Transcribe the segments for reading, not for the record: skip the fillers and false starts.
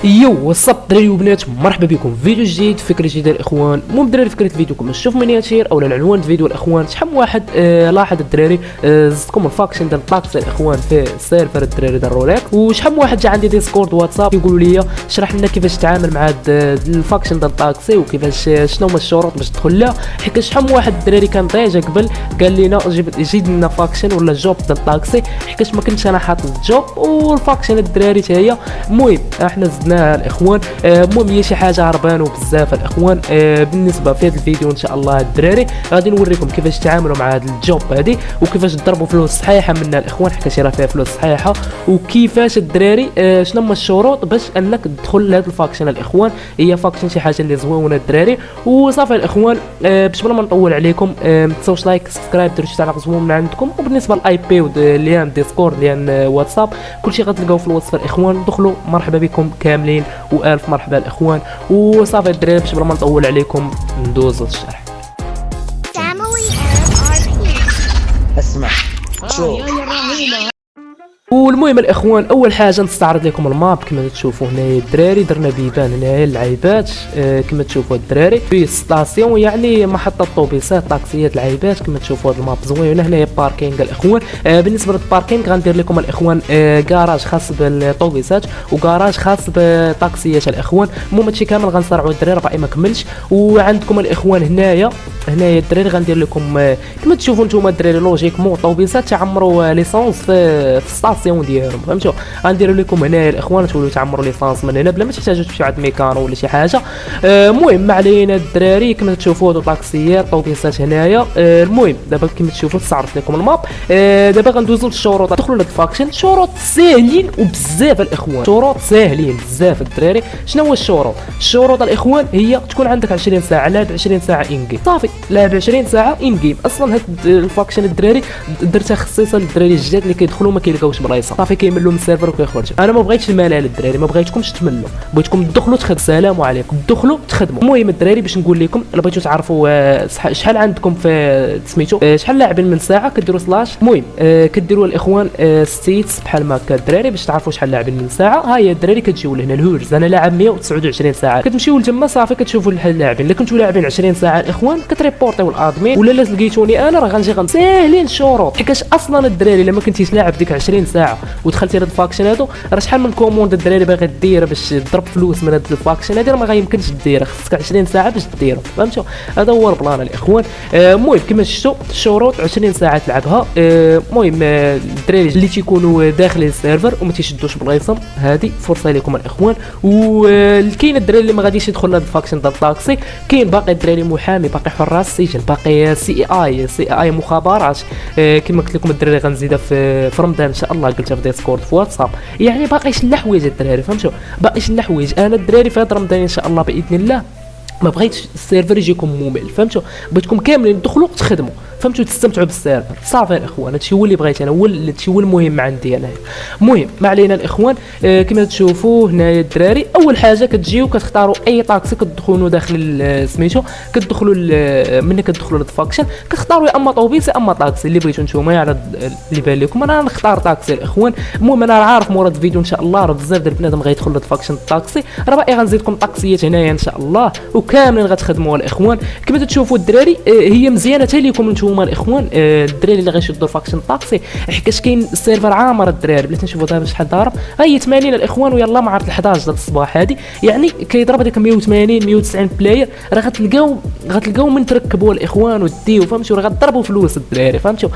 يو وصب دراري وبنات، مرحبا بكم في فيديو جديد، فكره جديده الاخوان. المهم دراري فكره الفيديو كما تشوف مينياتير او العنوان الفيديو الاخوان. شحال من واحد لاحظ الدراري زدتكم الفاكشن ديال الطاكسي الاخوان في السيرفر الدراري داروا ليك، وشحال من واحد جا عندي ديسكورد واتساب يقولوا لي شرح لنا كيفاش تتعامل مع الفاكشن ديال الطاكسي وكيفاش شنو هما الشروط باش تدخل لها. حيت شحال من واحد الدراري كان طيجه قبل قال لنا جيب لنا فاكشن ولا جوب ديال الطاكسي، حيت ما كنتش انا حاط الجوب والفاكشن الدراري حتى هي. المهم احنا زدناها الاخوان. المهم هي شي حاجه هربانه بزاف الاخوان. بالنسبه في هذا الفيديو ان شاء الله الدراري غادي نوريكم كيفاش تعاملوا مع هذا الجوب هذه، وكيفاش تضربوا فلوس صحيحه منها الاخوان، حيت راه فيها فلوس صحيحه، وكيفاش الدراري شنو هما الشروط باش انك تدخل لهذا الفاكشن الاخوان. هي فاكشن شي حاجه اللي زوينه الدراري وصافي الاخوان. باش بلا ما نطول عليكم ما تنساوش لايك سبسكرايب ديروا شي تعليق زوين من عندكم. وبالنسبه للاي بي وليان ديسكورد ليان واتساب كلشي غتلقاو في الوصف الاخوان. دخلوا مرحبا بكم كاملين والف مرحبا الاخوان. وصافي الدراري باش بلا ما نطول عليكم ندوزو للشرح. اسمع شوف. والمهم الاخوان اول حاجه نستعرض لكم الماب كما تشوفوا هنايا الدراري. درنا بيبان هنايا اللعيبات كما تشوفوا الدراري في ستاسيون، يعني محطه طوبيسات طاكسيات العيبات كما تشوفوا. هذا الماب زوين. هنايا باركينغ الاخوان. بالنسبه للباركينغ غندير لكم الاخوان كراج خاص بالطوبيسات وكراج خاص بالطاكسيات الاخوان. المهم هادشي كامل غنصارعوا الدراري باقي ما كملش. وعندكم الاخوان هنايا الدراري غندير لكم كما تشوفوا نتوما الدراري لوجيكمون طوبيسات تعمروا ليسونس في الستاسيون ديالهم، فهمتوا. غنديروا لكم هنايا الاخوان تولوا تعمروا ليسانس من هنا بلا ما تحتاجوا تمشيو عند ميكانو ولا شي حاجه. المهم ما علينا الدراري كما تشوفوا هادو طاكسيات طوبيسات هنايا. المهم دابا كما تشوفوا تصعرف لكم الماب. دابا غندوزوا للشروط. دخلوا لهاد الفاكشن. شروط ساهلين وبزاف الاخوان، شروط ساهلين بزاف الدراري. شنو هو الشروط؟ الشروط الاخوان هي تكون عندك 20 ساعه لعب، 20 ساعه ان جيم صافي. لعب 20 ساعه ان جيم. اصلا هاد الفاكشن الدراري درتها خصيصه للدراري الجداد اللي كيدخلوا ما كيلقاوش بلايصه، صافي كيملوا من السيرفر وكيخرجوا. انا ما بغيتش الملل الدراري، ما بغيتكمش تملوا، بغيتكم تدخلوا تخدموا. السلام عليكم، تدخلوا تخدموا. المهم الدراري باش نقول لكم الا بغيتوا تعرفوا شحال عندكم في سميتو شحال لاعبين من ساعه كديروا سلاش. المهم كديروا الاخوان ستيتس بحال ما هكا الدراري باش تعرفوا شحال لاعبين من ساعه. ها هي الدراري كتجيو لهنا الهورز. انا لاعب 129 ساعه، كتمشيو لتما صافي كتشوفوا اللاعبين. الا كنتو لاعبين 20 ساعه الاخوان كتريبورتيو الادمين، ولا لا لقيتوني انا راه غنجي ساهلين الشروط. حيت اصلا الدراري الا ما كنتيش لاعب ديك 20 ساعه ودخلتي لهاد الفاكشن هادو راه شحال من كوموند الدراري باغي دير باش تضرب فلوس من هاد الفاكشن هادي راه ما غيمكنش ديرها، خصك 20 ساعه باش ديرو، فهمتوا. هذا هو البلان الاخوان. المهم كما شفتوا الشروط 20 ساعه تلعبها. المهم الدراري اللي تيكونوا داخل السيرفر وما تيشدوش بلايصهم هذه فرصه لكم الاخوان. وكاين الدراري اللي ما غاديش يدخل لهاد الفاكشن ديال الطاكسي، كاين باقي الدراري محامي، باقي حراس سجن، باقي سي اي مخابرات. كما قلت لكم الدراري غنزيدها في رمضان ان شاء الله، قلتها في ديسكورد في واتساب. يعني باقي شي حوايج الدراري، فهمتوا، باقي شي حوايج. انا الدراري في هذا رمضان ان شاء الله باذن الله ما بغيتش السيرفر يجيكم ممل، فهمتوا، بغيتكم كاملين تدخلوا تخدموا، فهمتوا، تستمتعوا بالسيرفر صافي الاخوان. هادشي هو اللي بغيت انا، هادشي هو المهم عندي انا. المهم ما علينا الاخوان. كما تشوفوا هنايا الدراري اول حاجه كتجيو كتختاروا اي طاكسي كتدخلوا داخل سميتو، كتدخلوا ملي كتدخلوا للفاكشن كتختاروا يا اما طوبيس يا اما طاكسي اللي بغيتو نتوما على اللي بان لكم. انا نختار طاكسي الاخوان. المهم انا عارف مورا الفيديو ان شاء الله راه بزاف ديال البنات غيدخلوا للفاكشن الطاكسي، راه باقي غنزيدكم طاكسيات هنايا ان شاء الله وكاملين غتخدموا الاخوان. كما تشوفوا الدراري هي مزيانه حتى ليكم نتوما الاخوان الدراري اللي غيشدوا فاكشن طاكسي، حيت كاين السيرفر عامر الدراري. بلاتي نشوفوا دابا شحال ضارب، هي 80 الاخوان ويلا مع 11 ديال الصباح هذه، يعني كيضرب هذيك 180 190 بلاير. راه غتلقاو من تركبوا الاخوان وديو، فهمتوا، راه غتضربوا فلوس الدراري، فهمتوا.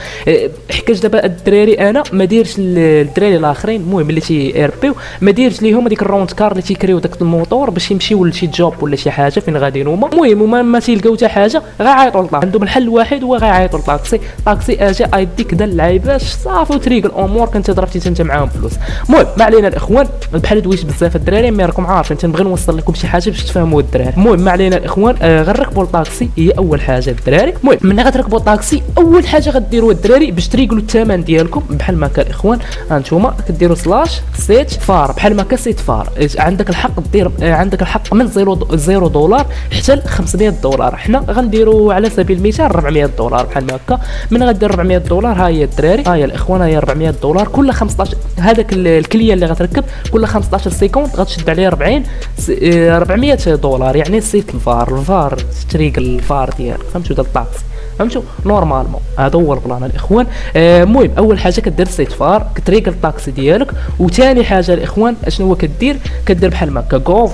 حكاش دابا الدراري انا ما ديرش الدراري الاخرين المهم اللي تي ار بي ما ديرش ليهم هذيك الراوند كار اللي تيكريو داك الموتور باش يمشيو لشي جوب ولا شي حاجه فين غاديين هما. المهم ما تيلقاو حتى حاجه غيعيطوا للطاكسي، عندهم الحل واحد هو غيعيطوا للطاكسي. طاكسي اجي ايدي كذا اللعيبات صافي وتريق الامور كنت ضربتي انت معاهم فلوس. المهم ما علينا الاخوان، بحال دويش بزاف الدراري مي راكم عارفين تنبغي نوصل لكم شي حاجه باش تفهموا الدراري. المهم ما علينا الاخوان. غنركبوا الطاكسي هي اول حاجه الدراري. المهم ملي غتركبوا الطاكسي اول حاجه غديروا الدراري باش تريقلوا الثمن ديالكم بحال ما هكا الاخوان. هانتوما كديروا سلاش سيت فار بحال ما هكا سيت فار. عندك الحق دير، عندك الحق من $0 حتى ل $500. حنا غنديروا على سبيل المثال $400. بحال هكا. من غدير 400 دولار، ها هي الدراري، ها هي الاخوان، ها هي 400 دولار كل 15. هذاك الكليه اللي غتركب كل 15 سيكوند غتشد عليه 400 دولار، يعني سيت الفار تريق الفار ديالك، فهمتوا؟ ديال الطاكسي، فهمتوا؟ نورمالمون هذا هو البلان الاخوان. المهم اول حاجه كدير سيت فار كتريق الطاكسي ديالك، وثاني حاجه الاخوان اشنو هو كدير بحال هكا غوف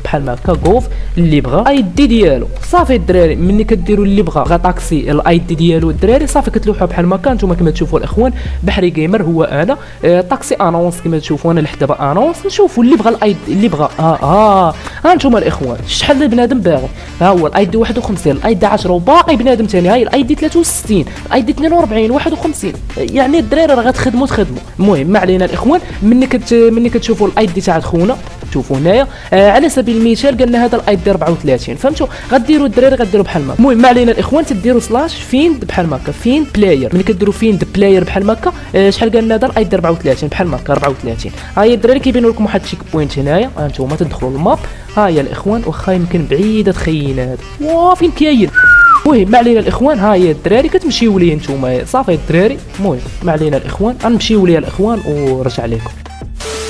بحال هكا غوف اللي بغى اي دي ديالو صافي الدراري. ملي كديروا اللي بغى طاكسي الاي دي ديالو الدراري صافي كتلوحوا بحال هكا. نتوما كما تشوفوا الاخوان بحري جيمر هو انا، طاكسي انونس كما تشوفوا انا لحد دابا انونس. نشوفوا اللي بغى الاي اللي بغى ها انتوما الاخوان شحال البنادم باغي. ها هو الاي دي 51، الاي دي 10، وباقي بنادم ثاني هاي الاي دي 63، الاي دي 42 51. يعني الدراري راه غتخدموا. المهم ما علينا الاخوان. ملي كتشوفوا الاي دي تاع خونا شوفوا هنايا على سبيل المثال قالنا هذا الاي دي 34، فهمتوا؟ غديروا الدراري غديروا بحال هكا. المهم ما علينا الاخوان تديروا سلاش فيند بحال هكا، فيند بلاير. ملي كديروا فيند بلاير بحال هكا شحال قالنا هذا الاي دي 34 بحال هكا 34. ها هي الدراري كيبينوا لكم واحد التشيك بوينت هنايا، هانتوما تدخلوا الماب. ها هي الاخوان واخا يمكن بعيده تخيل هذا واه فين كاين. المهم ما علينا الاخوان، ها هي الدراري كتمشيو ليه نتوما صافي الدراري. المهم ما علينا الاخوان غنمشيو ليه الاخوان ورجع لكم.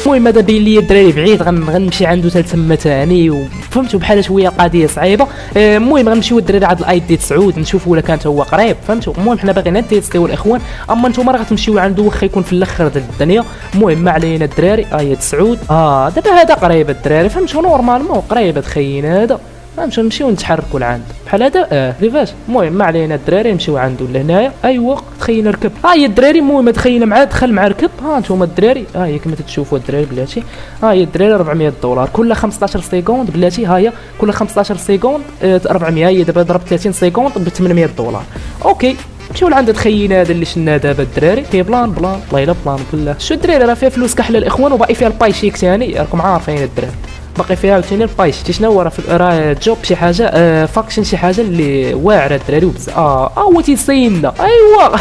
المهم هذا باين لي الدراري بعيد غنمشي عنده حتى تما ثاني، وفهمتوا بحال شويه القضيه صعيبه. المهم غنمشيو الدراري عند الاي دي 9 نشوفوا ولا كانت هو قريب، فهمتوا؟ المهم حنا باغيين نتيستيو الاخوان، اما نتوما راه غتمشيو عنده واخا يكون في الاخر ديال الدنيا. المهم ما علينا الدراري، هي 9 دابا هذا قريب الدراري، فهمتوا؟ نورمالمون قريب تخيل هذا، فهمتوا؟ نمشيو نتحركوا لعند بحال هذا كيفاش. المهم ما علينا الدراري نمشيو عنده لهنايا. ايوا تخيل نركب، ها هي الدراري. المهم تخيل معاه دخل مع ركب. ها نتوما الدراري، ها هي كما تشوفوا الدراري بلاتي، ها هي الدراري 400 دولار كل 15 سكوند بلاتي. ها هي كل 15 سكوند 400. هي دابا ضرب 30 سكوند ب 800 دولار. اوكي نمشيو لعند تخيل هذا اللي شنا دابا الدراري. كاين بلان والله الا بلان بالله. شو الدراري راه فيها فلوس كحله الاخوان، وباقي فيها الباي شيك ثاني، راكم عارفين الدراري باقي فيها عاوتاني البايش. شنو هو راه جوب شي حاجه فاكشن شي حاجه اللي واعره الدراري وبزاف. هو تيصينا ايوا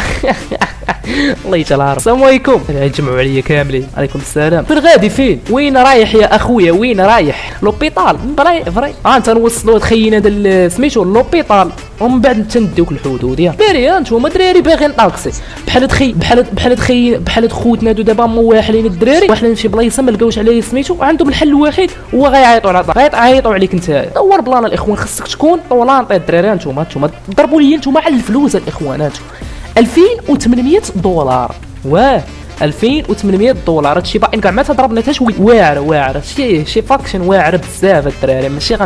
الله يجعل. السلام عليكم، يجمعوا عليا كاملين. عليكم السلام. فين غادي فين؟ وين رايح يا اخويا؟ وين رايح؟ لوبيطال فري انت نوصلوا تخيل هذا سميتو لوبيطال، ومن بعد تنديوك الحدود يا دراري. انتوما دراري باغيين طاكسي بحال خوتنا هادو دابا مواحلين الدراري، واحلين شي بلايصه ما لقاوش عليه سميتو، وعندهم الحل واحد هو غيعيطوا على غيعيطوا عليك انت. دور بلان الاخوان، خصك تكون طولانطي الدراري. انتوما ضربوا لي انتوما على الفلوس الاخوان. 2800 دولار 2800 دولار. هادشي باقي كاع ما تضربنا حتى شويه. واعره شي فاكشن واعره بزاف الدراري، ماشي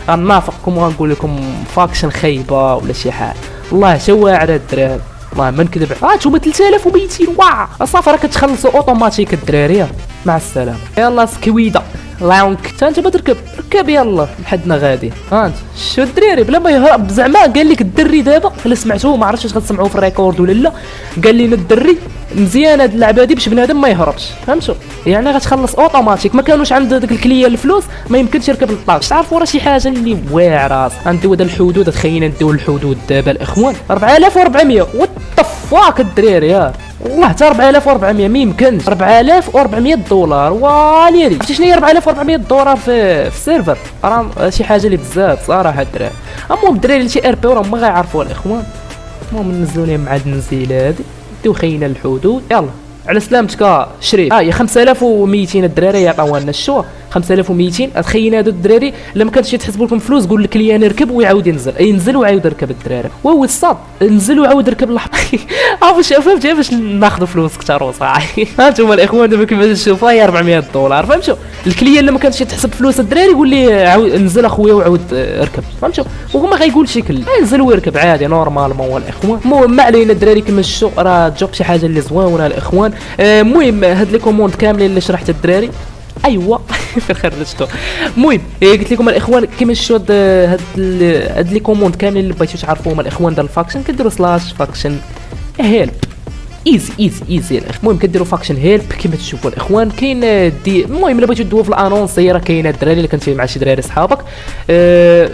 غنافقكم وغنقول لكم فاكشن خايبه ولا شي حاجه، والله حتى واعره الدراري، والله ما نكذب. نتوما 3200 واه صافي راه كتخلصوا اوتوماتيك الدراري. مع السلامه. يلا سكويده لونك حتى انت بتركب ركب يلا لحدنا غادي. انت شو الدراري بلا ما يهرب زعما قال لك الدري دابا الا سمعتوه ما عرفتش واش غتسمعوه في الريكورد ولا لا. قال لنا الدري مزيان هاد اللعبه هادي باش بنادم ما يهربش، فهمتوا؟ يعني غتخلص اوتوماتيك، ما كانوش عند داك الكليه الفلوس ما يمكنش يركب الطاكس. تعرفوا راه شي حاجه اللي واعره. غنديو هاد الحدود، تخيلنا نديو الحدود دابا الاخوان 4400 وات ذا فاك الدراري. والله حتى 4400 ما يمكنش. 4400 دولار واليري. عرفتي شنو هي 4400 دولار في السيرفر؟ راه شي حاجه اللي بزاف صراحه الدراري. المهم الدراري اللي شي ار بي راهم ما غيعرفوها الاخوان. المهم ننزلوا لهم مع هاد النزيله هادي، ديو خينا الحدود. يلا على سلامتك شريف. يا 5200 الدراري يعطيوها لنا الشوا 5200. تخيل هادو الدراري لما كانش يتحسبوا لكم فلوس قول لك لي انا نركب ويعاود ينزل ويعاود يركب الدراري. وهو الصاد نزل وعاود يركب عرفت فهمتي باش ناخذوا فلوس كثر وصاحي. هانتوما الاخوان دابا كيما تشوفوا هي 400 دولار، فهمتوا؟ الكليه اللي ما كانش يتحسب فلوس الدراري يقول لي عاود نزل اخويا وعاود اركب، فهمتوا؟ وهو ما غايقولش كل ينزل ويركب عادي نورمالمون الاخوان. المهم ما علينا الدراري كما شفتوا راه جوب شي حاجه اللي زوينه الاخوان. المهم هاد لي كوموند كاملين اللي شرحت الدراري ايوا فين خرجتو. المهم قلت لكم الاخوان كيما شفتوا هاد لي كوموند كاملين اللي بغيتو تعرفوهم الاخوان ديال الفاكشن كديروا سلاش فاكشن هيلب ايزي الاخ. المهم كديروا فاكشن هيلب كيما تشوفوا الاخوان. كاين المهم الا بغيتو تدووا في الانونس راه كاينه الدراري اللي كنتي مع شي دراري صحابك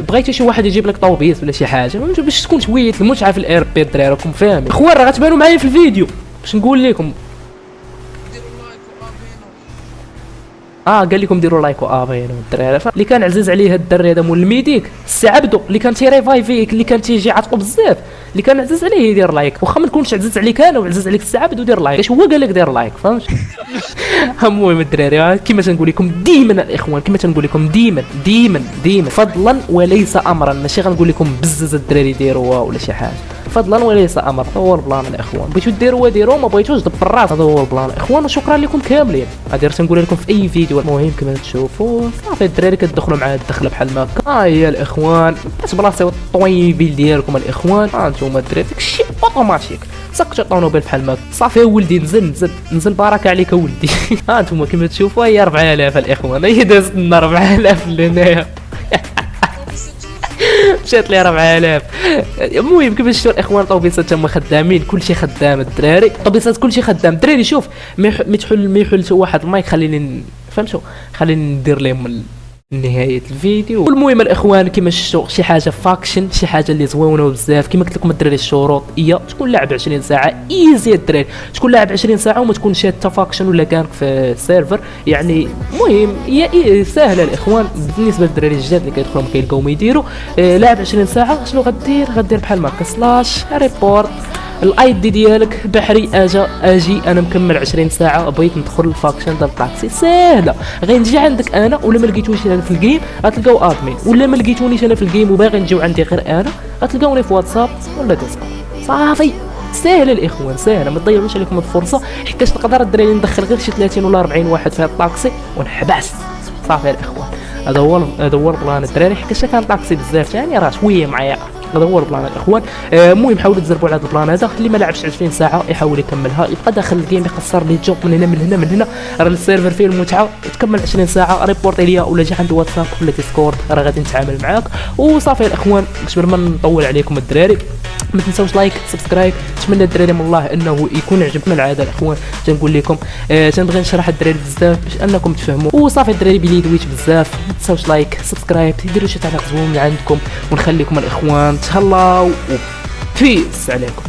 بغيتي شي واحد يجيب لك طوبيس ولا شي حاجه باش تكون شويه المتعه في الاير بي الدراري راكم فاهمين. اخوان راه غتبانوا معايا في الفيديو باش نقول لكم قال لكم ديروا لايك وابينوا الدراري. اللي كان عزيز عليه هاد الدري هذا مول الميديك السي عبدو اللي كان تيريفايفيك، اللي كان تيجي عاطقو بزاف، اللي كان عزيز عليه يدير لايك، واخا ما نكونش عزيز عليك انا وعزيز عليك السي عبدو دير لايك، اش هو قال لك دير لايك فهمت. المهم الدراري كما تنقول لكم ديما الاخوان، كما تنقول لكم ديما فضلا وليس امرا، ماشي غنقول لكم بزز الدراري ديروها ولا شي حاجه، فضلا وليس امر. هذا هو البلان الاخوان، بغيتو ديروا ديروا، ما بغيتوش دبر الراس. هذا هو البلان الاخوان، وشكرا لكم كاملين. غادي نقول لكم في اي فيديو. المهم كما تشوفوا صافي الدراري كتدخلوا مع الدخله بحال ما هكا. هي الاخوان تبلاصيو الطويبيل ديالكم الاخوان، انتم الدراري داكشي اوتوماتيك، سكتوا الطونوبيل بحال ما هكا. صافي ولدي نزل بارك عليك ولدي. انتم كما تشوفوا هي 4000 الاخوان، هي دازت لنا 4000 لهنايا. مشات لي 4000. المهم كيفاش شفتوا الاخوان طوبيسات تما خدامين، كلشي خدام الدراري، طوبيسات كلشي خدام الدراري. شوف ما يحل واحد المايك، خليني فهمتوا، خليني ندير لهم نهايه الفيديو. والمهم الاخوان كما شفتوا شي حاجه فاكشن، شي حاجه اللي زوينه بزاف. كما قلت لكم الدراري الشروط هي تكون لاعب 20 ساعه ايزي الدراري، تكون لاعب 20 ساعه وما تكونش حتى فاكشن ولا كان في السيرفر يعني. المهم هي سهله الاخوان بالنسبه للدراري الجداد اللي كيدخلوا ما كيلقاو ما يديروا. لاعب 20 ساعه شنو غدير بحال ما هكا سلاش ريبورت الاي دي ديالك بحري اجي انا مكمل 20 ساعه بغيت ندخل الفاكشن ديال الطاكسي. ساهله، غنجي عندك انا ولا ما لقيتونيش انا في الجيم غتلقاو ادمين، ولا ما لقيتونيش انا في الجيم وباغي نجيو عندي غير انا غتلقاوني في واتساب ولا ديسكورد. صافي ساهله الاخوان ساهله، ما تضيعوش عليكم الفرصه، حيت نقدر الدراري ندخل غير شي 30 ولا 40 واحد في هذا الطاكسي ونحبس. صافي الاخوان هذا هو البلان الدراري، حيت كان طاكسي بزاف يعني راه شويه معايا. هذا هو البلان الاخوان. المهم حاولوا تجربوا على هذا البلان هذا، اللي ما لعبش 20 ساعه يحاول يكملها، يبقى داخل الجيم يقصر لي جوب من هنا راه السيرفر فيه المتعه. تكمل 20 ساعه ريبورتي ليا ولا جي عند واتساب ولا ديسكورد، راه غادي نتعامل معاك. وصافي الاخوان باش ما نطول عليكم الدراري ما تنساوش لايك سبسكرايب. نتمنى الدراري من الله انه يكون عجبكم العاده الاخوان. تنقول لكم تنبغي نشرح الدراري بزاف باش انكم تفهموا. وصافي الدراري بلي دويت بزاف، ما تنساوش لايك سبسكرايب، ديروا شي تعليق زوين من عندكم، ونخليكم الاخوان تهلاو وبيس عليكم.